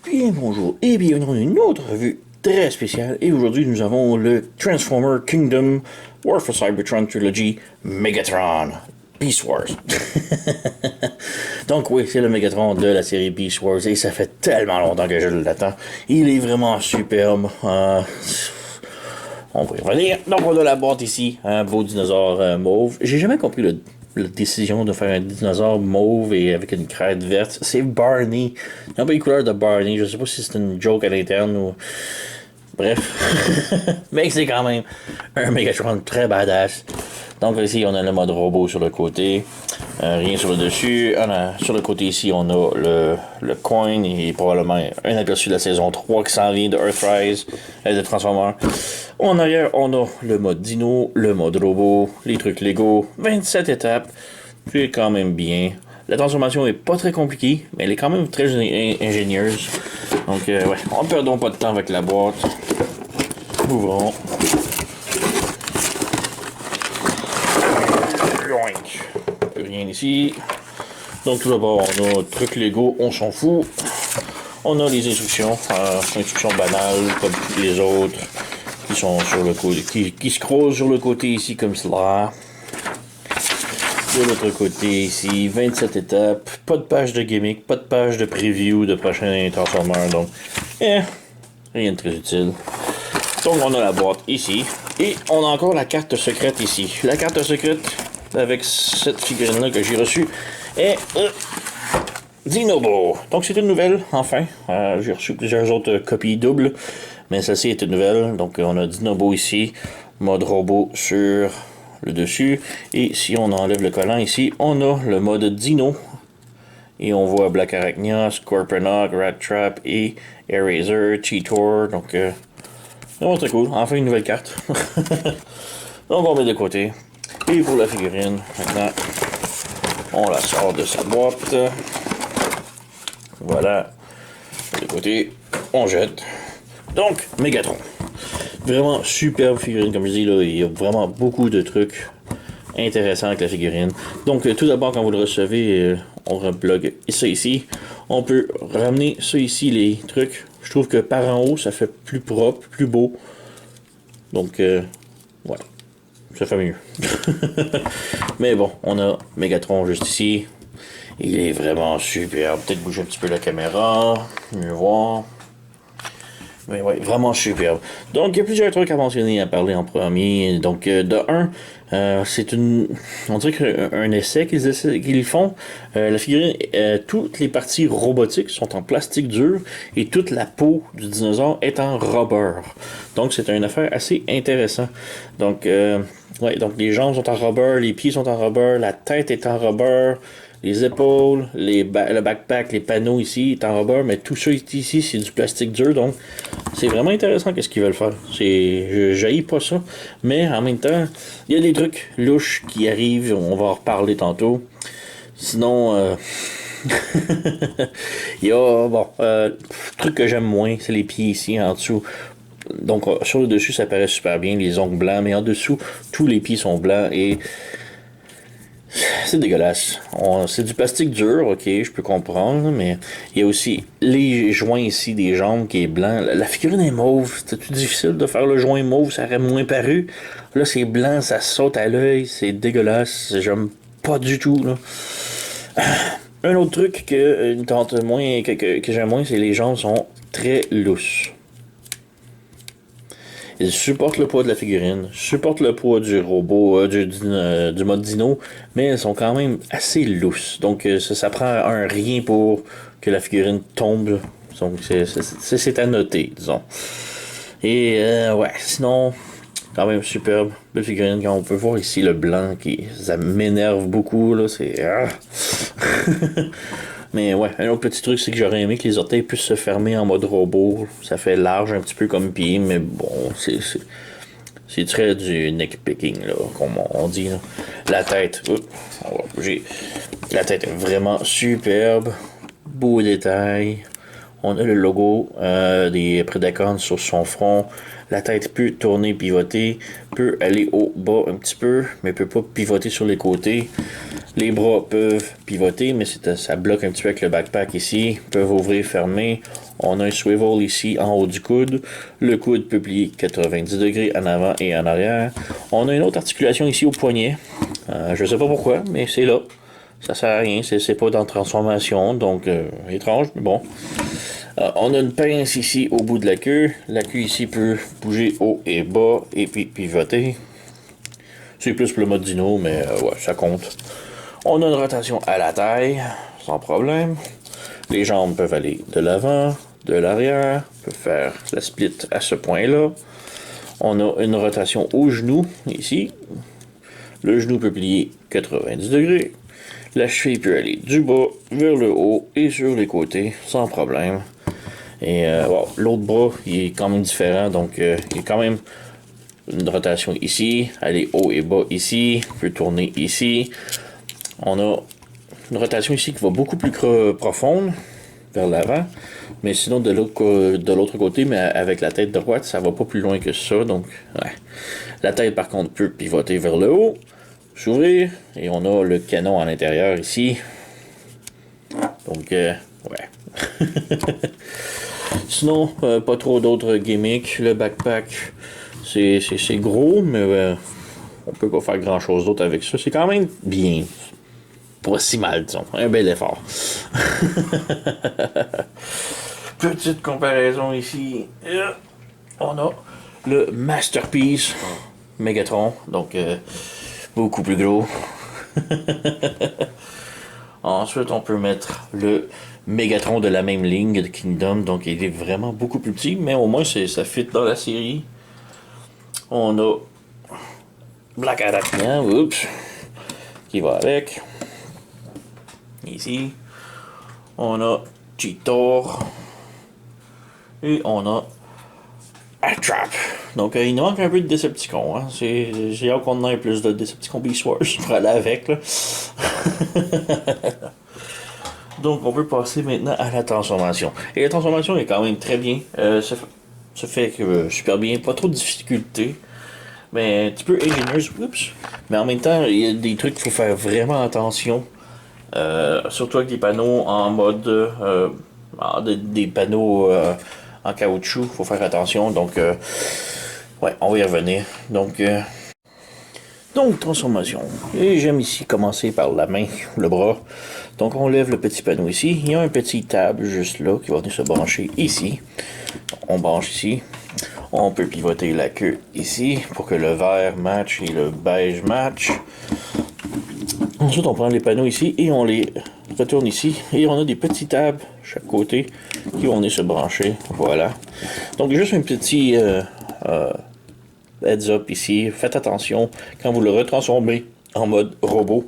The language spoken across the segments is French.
Bien bonjour et bienvenue dans une autre revue très spéciale. Et aujourd'hui nous avons le Transformer Kingdom War for Cybertron Trilogy Megatron Beast Wars. Donc oui, c'est le Megatron de la série Beast Wars et ça fait tellement longtemps que je l'attends. Il est vraiment superbe. On va y revenir. Donc on a la boîte ici, un beau dinosaure mauve. J'ai jamais compris la décision de faire un dinosaure mauve et avec une crête verte. C'est Barney. Il n'a pas les couleurs de Barney. Je sais pas si c'est une joke à l'interne ou... Bref. Mais c'est quand même un Megatron très badass. Donc ici, on a le mode robot sur le côté. Rien sur le dessus. Sur le côté ici, on a le coin et probablement un aperçu de la saison 3 qui s'en vient de Earthrise, de Transformers. En arrière, on a le mode dino, le mode robot, les trucs Lego, 27 étapes. C'est quand même bien. La transformation est pas très compliquée, mais elle est quand même très ingénieuse. Donc, ouais, on ne perdons pas de temps avec la boîte. Ouvrons. Plus rien ici. Donc, tout d'abord, on a truc Lego, on s'en fout. On a les instructions, instructions banales comme les autres, qui sont sur le côté, qui scrollent sur le côté ici comme cela. De l'autre côté ici, 27 étapes, pas de page de gimmick, pas de page de preview de prochains Transformers, donc rien de très utile. Donc on a la boîte ici, et on a encore la carte secrète ici. La carte secrète avec cette figurine-là que j'ai reçue est Dinobo. Donc c'est une nouvelle, enfin. J'ai reçu plusieurs autres copies doubles, mais celle-ci est une nouvelle. Donc on a Dinobo ici, mode robot sur le dessus. Et si on enlève le collant ici, on a le mode Dino. Et on voit Black Arachnia, Scorponok, Rat Trap et Eraser, Cheetor. Donc vraiment très cool. Enfin une nouvelle carte. Donc on met de côté. Et pour la figurine, maintenant, on la sort de sa boîte. Voilà. De côté, on jette. Donc, Megatron. Vraiment superbe figurine, comme je dis, là, il y a vraiment beaucoup de trucs intéressants avec la figurine. Donc, tout d'abord, quand vous le recevez, on replogue ça ici. On peut ramener ça ici, les trucs. Je trouve que par en haut, ça fait plus propre, plus beau. Donc, voilà. Ça fait mieux. Mais bon, on a Megatron juste ici. Il est vraiment superbe. Peut-être bouger un petit peu la caméra. Mieux voir. Mais ouais, vraiment superbe. Donc, il y a plusieurs trucs à mentionner, à parler en premier. Donc, de un, c'est on dirait qu'un essai qu'ils font. La figurine, toutes les parties robotiques sont en plastique dur et toute la peau du dinosaure est en rubber. Donc, c'est une affaire assez intéressante. Donc, ouais, donc les jambes sont en rubber, les pieds sont en rubber, la tête est en rubber. Les épaules, le backpack, les panneaux ici est en rubber, mais tout ça ici c'est du plastique dur, donc c'est vraiment intéressant qu'est-ce qu'ils veulent faire. Je jaillis pas ça, mais en même temps, il y a des trucs louches qui arrivent, on va en reparler tantôt. Sinon, il y a, bon, truc que j'aime moins, c'est les pieds ici en dessous. Donc sur le dessus ça paraît super bien, les ongles blancs, mais en dessous, tous les pieds sont blancs et... c'est dégueulasse. C'est du plastique dur, ok, je peux comprendre, mais il y a aussi les joints ici des jambes qui est blanc. La figurine est mauve, c'est tout difficile de faire le joint mauve, ça aurait moins paru. Là, c'est blanc, ça saute à l'œil, c'est dégueulasse, j'aime pas du tout, là. Un autre truc que tente moins, que j'aime moins, c'est les jambes sont très lousses. Ils supportent le poids de la figurine, supportent le poids du robot, du mode dino, mais elles sont quand même assez lousses. Donc ça prend un rien pour que la figurine tombe. Donc c'est à noter, disons. Et ouais, sinon, quand même superbe. Belle figurine, quand on peut voir ici le blanc, ça m'énerve beaucoup, là, c'est... Mais ouais, un autre petit truc, c'est que j'aurais aimé que les orteils puissent se fermer en mode robot. Ça fait large, un petit peu comme pied, mais bon, c'est très du neck picking, là, comme on dit. Là. La tête, on va bouger. La tête est vraiment superbe. Beau détail. On a le logo des Predacons sur son front. La tête peut tourner, pivoter, peut aller au bas un petit peu, mais peut pas pivoter sur les côtés. Les bras peuvent pivoter, mais ça bloque un petit peu avec le backpack ici. Ils peuvent ouvrir, fermer. On a un swivel ici en haut du coude. Le coude peut plier 90 degrés en avant et en arrière. On a une autre articulation ici au poignet. Je sais pas pourquoi, mais c'est là. Ça sert à rien, c'est pas dans transformation, donc étrange, mais bon. On a une pince ici au bout de la queue. La queue ici peut bouger haut et bas et puis pivoter. C'est plus pour le mode dino, mais ouais, ça compte. On a une rotation à la taille, sans problème. Les jambes peuvent aller de l'avant, de l'arrière. On peut faire la split à ce point-là. On a une rotation au genou, ici. Le genou peut plier 90 degrés. La cheville peut aller du bas vers le haut et sur les côtés, sans problème. Et wow, l'autre bras, il est quand même différent, donc il y a quand même une rotation ici, aller haut et bas ici, peut tourner ici. On a une rotation ici qui va beaucoup plus profonde vers l'avant, mais sinon de l'autre côté, mais avec la tête droite, ça va pas plus loin que ça, donc ouais. La tête par contre peut pivoter vers le haut, s'ouvrir, et on a le canon à l'intérieur ici. Donc ouais. Sinon, pas trop d'autres gimmicks. Le backpack, c'est gros, mais on peut pas faire grand chose d'autre avec ça. C'est quand même bien. Pas si mal, disons. Un bel effort. Petite comparaison ici. On a le Masterpiece Megatron. Donc, beaucoup plus gros. Ensuite, on peut mettre le Megatron de la même ligne de Kingdom. Donc, il est vraiment beaucoup plus petit, mais au moins, ça fit dans la série. On a Black Arachnia, oups, qui va avec. Ici. On a Cheetor. Et on a Attrap. Donc, il nous manque un peu de Decepticons. Hein. J'ai hâte qu'on ait plus de Decepticons Beast Wars pour aller avec. Là. Donc, on peut passer maintenant à la transformation. Et la transformation est quand même très bien. Ça fait super bien. Pas trop de difficultés. Mais un petit peu ingénieuse. Oups. Mais en même temps, il y a des trucs qu'il faut faire vraiment attention. Surtout avec des panneaux en mode. Des panneaux en caoutchouc. Il faut faire attention. Donc, ouais, on va y revenir. Donc, transformation. Et j'aime ici commencer par la main, le bras. Donc, on lève le petit panneau ici. Il y a un petit table juste là qui va venir se brancher ici. On branche ici. On peut pivoter la queue ici pour que le vert match et le beige match. Ensuite, on prend les panneaux ici et on les retourne ici. Et on a des petits tables chaque côté qui vont venir se brancher. Voilà. Donc, juste un petit heads up ici. Faites attention quand vous le retransformez en mode robot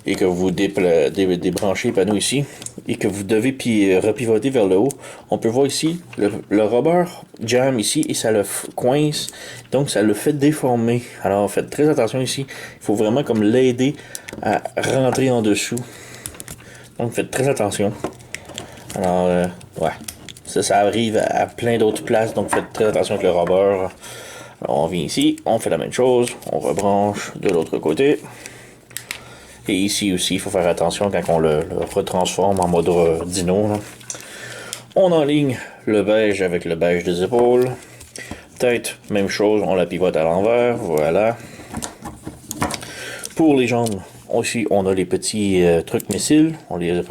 et que vous débranchez les panneaux ici et que vous devez repivoter vers le haut, on peut voir ici le rubber jam ici et ça le coince, donc ça le fait déformer. Alors faites très attention ici, il faut vraiment comme l'aider à rentrer en dessous, donc faites très attention. Alors ouais, ça arrive à plein d'autres places, donc faites très attention avec le rubber. Alors on vient ici, on fait la même chose, on rebranche de l'autre côté. Et ici aussi, il faut faire attention quand on le retransforme en mode dino. Là. On enligne le beige avec le beige des épaules. Tête, même chose, on la pivote à l'envers. Voilà. Pour les jambes, aussi, on a les petits trucs missiles. On les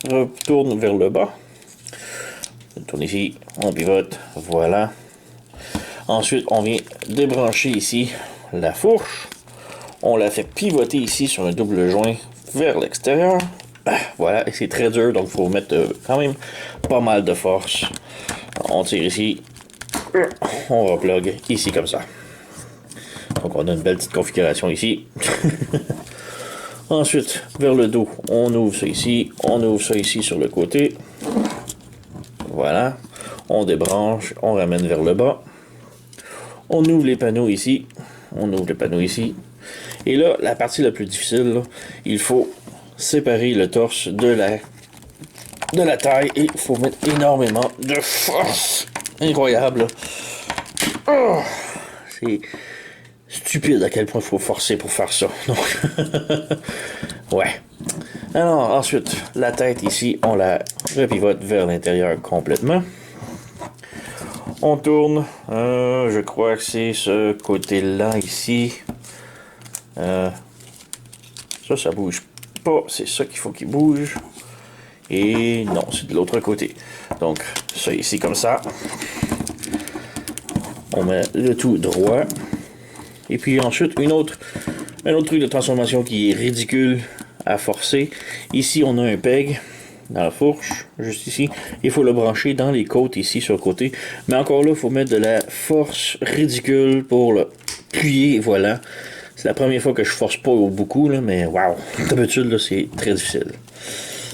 retourne vers le bas. On tourne ici, on pivote. Voilà. Ensuite, on vient débrancher ici la fourche. On la fait pivoter ici sur un double joint vers l'extérieur. Voilà, et c'est très dur, donc il faut mettre quand même pas mal de force. On tire ici. On replug ici comme ça. Donc on a une belle petite configuration ici. Ensuite, vers le dos, on ouvre ça ici. On ouvre ça ici sur le côté. Voilà. On débranche, on ramène vers le bas. On ouvre les panneaux ici. On ouvre les panneaux ici. Et là, la partie la plus difficile, là, il faut séparer le torse de la taille et il faut mettre énormément de force. Incroyable. Oh, c'est stupide à quel point il faut forcer pour faire ça. Donc, ouais. Alors, ensuite, la tête ici, on la repivote vers l'intérieur complètement. On tourne, je crois que c'est ce côté-là ici. Ça bouge pas, c'est ça qu'il faut qu'il bouge. Et non, c'est de l'autre côté. Donc, ça ici comme ça. On met le tout droit. Et puis ensuite, un autre truc de transformation qui est ridicule à forcer. Ici, on a un peg dans la fourche, juste ici. Il faut le brancher dans les côtes ici sur le côté. Mais encore là, il faut mettre de la force ridicule pour le plier. Voilà. C'est la première fois que je force pas beaucoup, là, mais waouh. D'habitude, c'est très difficile.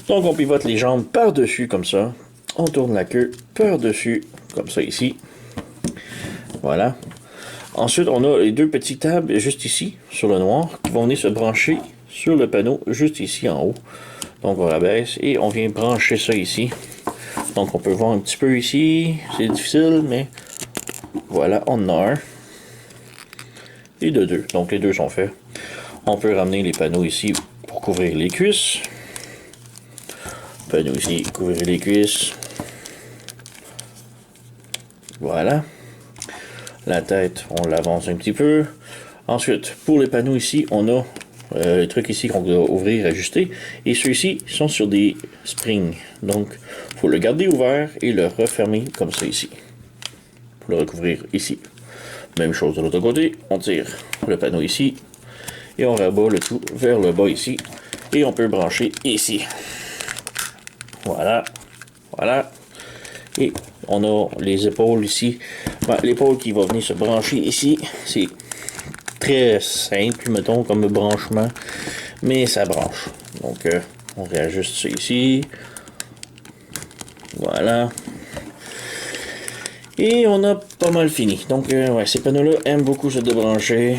Donc, on pivote les jambes par-dessus comme ça. On tourne la queue par-dessus, comme ça ici. Voilà. Ensuite, on a les deux petites tables juste ici, sur le noir, qui vont venir se brancher sur le panneau, juste ici en haut. Donc, on rabaisse et on vient brancher ça ici. Donc, on peut voir un petit peu ici. C'est difficile, mais voilà, on en a un. Et de deux. Donc, les deux sont faits. On peut ramener les panneaux ici pour couvrir les cuisses. Panneau ici, couvrir les cuisses. Voilà. La tête, on l'avance un petit peu. Ensuite, pour les panneaux ici, on a les trucs ici qu'on doit ouvrir, ajuster. Et ceux-ci sont sur des springs. Donc, il faut le garder ouvert et le refermer comme ça ici. Pour le recouvrir ici. Même chose de l'autre côté. On tire le panneau ici. Et on rabat le tout vers le bas ici. Et on peut brancher ici. Voilà. Voilà. Et on a les épaules ici. Ben, l'épaule qui va venir se brancher ici. C'est très simple, mettons, comme branchement. Mais ça branche. Donc, on réajuste ça ici. Voilà. Et on a pas mal fini. Donc, ouais, ces panneaux-là aiment beaucoup se débrancher.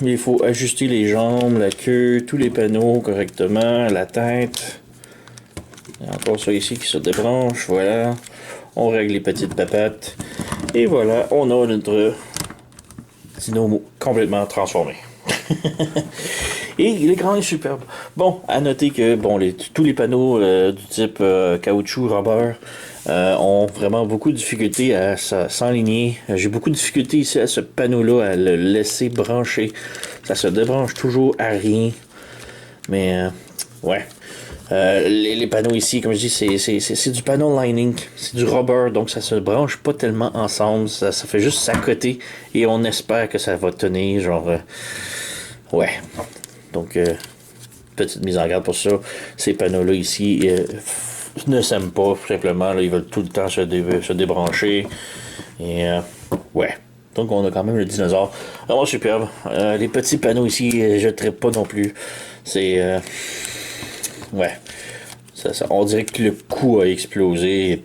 Il faut ajuster les jambes, la queue, tous les panneaux correctement, la tête. Il y a encore ça ici qui se débranche. Voilà. On règle les petites papates. Et voilà, on a notre Dino complètement transformé. Et l'écran est superbe. Bon, à noter que bon, tous les panneaux du type caoutchouc, rubber ont vraiment beaucoup de difficultés à s'enligner. J'ai beaucoup de difficultés ici à ce panneau-là, à le laisser brancher. Ça se débranche toujours à rien. Mais, ouais. Les panneaux ici, comme je dis, c'est du panneau lining, c'est du rubber, donc ça se branche pas tellement ensemble, ça fait juste s'accoter et on espère que ça va tenir, genre, ouais. Donc, petite mise en garde pour ça. Ces panneaux-là ici ne s'aiment pas, tout simplement, là, ils veulent tout le temps se débrancher. Et, ouais. Donc, on a quand même le dinosaure. Vraiment superbe. Les petits panneaux ici, je ne trippe pas non plus. C'est... ouais. On dirait que le cou a explosé.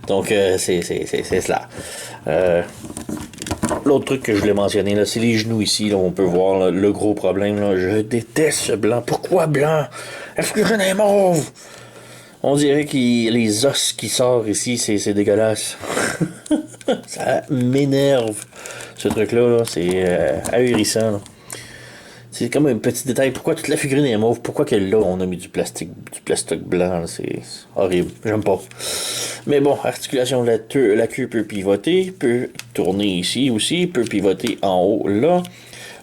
Donc, c'est cela. L'autre truc que je voulais mentionner, là, c'est les genoux ici. Là, on peut voir là, le gros problème. Là. Je déteste ce blanc. Pourquoi blanc? La figurine est mauve! On dirait que les os qui sortent ici, c'est dégueulasse. Ça m'énerve. Ce truc-là, là, c'est ahurissant. Là. C'est comme un petit détail. Pourquoi toute la figurine est mauve? Pourquoi que là, on a mis du plastique blanc? C'est horrible. J'aime pas. Mais bon, articulation de la queue peut pivoter, peut tourner ici aussi, peut pivoter en haut là.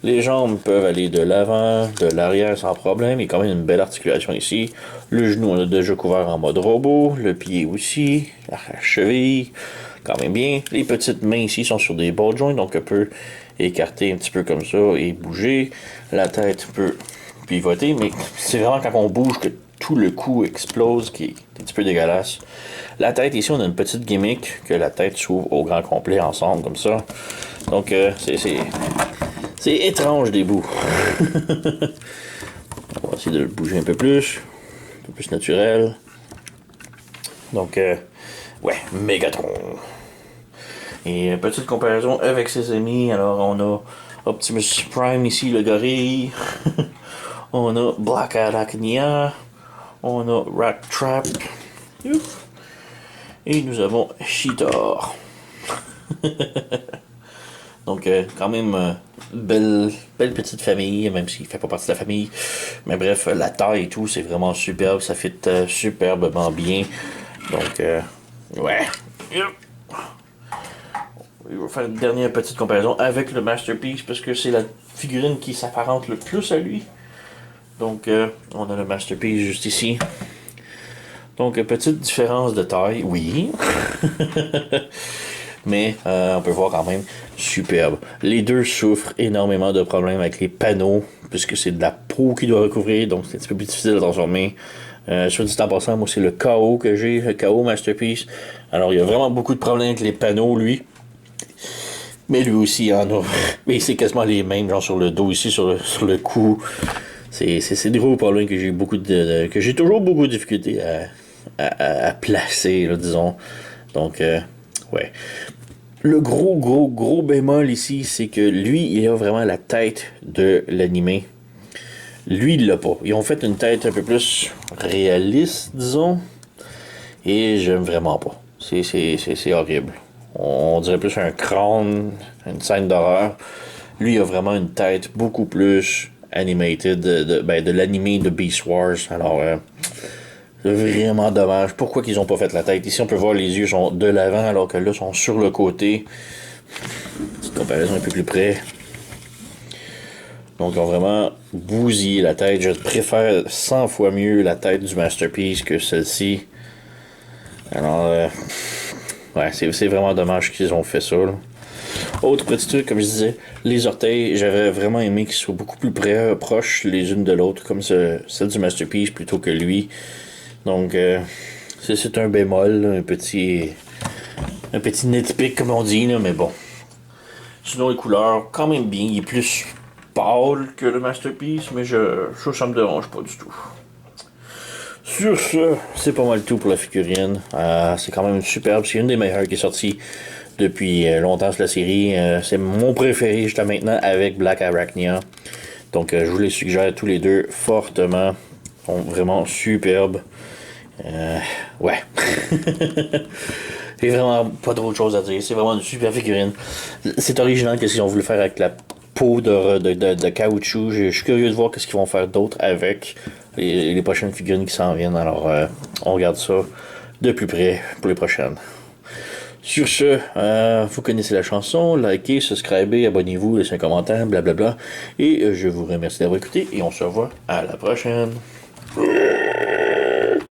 Les jambes peuvent aller de l'avant, de l'arrière sans problème. Il y a quand même une belle articulation ici. Le genou, on a déjà couvert en mode robot. Le pied aussi. La cheville, quand même bien. Les petites mains ici sont sur des ball joints, donc on peut écarter un petit peu comme ça et bouger. La tête peut pivoter, mais c'est vraiment quand on bouge que tout le cou explose, qui est un petit peu dégueulasse. La tête, ici, on a une petite gimmick que la tête s'ouvre au grand complet ensemble, comme ça. Donc, c'est étrange des bouts. On va essayer de le bouger un peu plus naturel. Donc, ouais, Megatron. Et petite comparaison avec ses amis, alors on a Optimus Prime ici, le gorille. On a Black Arachnia. On a Rat Trap. Et nous avons Cheetor. Donc, quand même belle petite famille, même s'il fait pas partie de la famille. Mais bref, la taille et tout, c'est vraiment superbe. Ça fit superbement bien. Donc, ouais. Je vais faire une dernière petite comparaison avec le Masterpiece parce que c'est la figurine qui s'apparente le plus à lui. Donc, on a le Masterpiece juste ici. Donc, petite différence de taille, oui. Mais on peut voir quand même superbe. Les deux souffrent énormément de problèmes avec les panneaux, puisque c'est de la peau qui doit recouvrir, donc c'est un petit peu plus difficile à transformer. Soit dit en passant, moi c'est le KO que j'ai, le KO Masterpiece. Alors il y a vraiment beaucoup de problèmes avec les panneaux, lui. Mais lui aussi, il en a. Mais c'est quasiment les mêmes, genre sur le dos ici, sur le cou. C'est des gros problèmes que j'ai que j'ai toujours beaucoup de difficultés à placer, là, disons. Donc, ouais. Le gros bémol ici, c'est que lui, il a vraiment la tête de l'animé. Lui, il l'a pas. Ils ont fait une tête un peu plus réaliste, disons. Et j'aime vraiment pas. C'est horrible. On dirait plus un crâne, une scène d'horreur. Lui, il a vraiment une tête beaucoup plus animated de l'animé de Beast Wars. Alors, c'est vraiment dommage. Pourquoi qu'ils ont pas fait la tête? Ici, on peut voir les yeux sont de l'avant, alors que là, sont sur le côté. Petite comparaison un peu plus près. Donc, ils ont vraiment bousillé la tête. Je préfère 100 fois mieux la tête du Masterpiece que celle-ci. Alors, ouais, c'est vraiment dommage qu'ils ont fait ça, là. Autre petit truc, comme je disais, les orteils, j'avais vraiment aimé qu'ils soient beaucoup plus proches les unes de l'autre, comme celle du Masterpiece plutôt que lui. Donc, c'est un bémol, là, un petit nitpick, comme on dit, là, mais bon. Sinon, les couleurs, quand même bien. Il est plus pâle que le Masterpiece, mais ça me dérange pas du tout. Sur ce, c'est pas mal tout pour la figurine. C'est quand même superbe. C'est une des meilleures qui est sortie depuis longtemps sur la série. C'est mon préféré jusqu'à maintenant avec Black Arachnia. Donc, je vous les suggère tous les deux fortement. Ils sont vraiment superbes. Ouais. J'ai vraiment pas d'autre chose à dire. C'est vraiment une super figurine. C'est original qu'est-ce qu'ils ont voulu faire avec la peau de caoutchouc. Je suis curieux de voir qu'est-ce qu'ils vont faire d'autre avec les prochaines figurines qui s'en viennent. Alors, on regarde ça de plus près pour les prochaines. Sur ce, vous connaissez la chanson. Likez, subscribez, abonnez-vous, laissez un commentaire, blablabla. Et je vous remercie d'avoir écouté et on se revoit à la prochaine.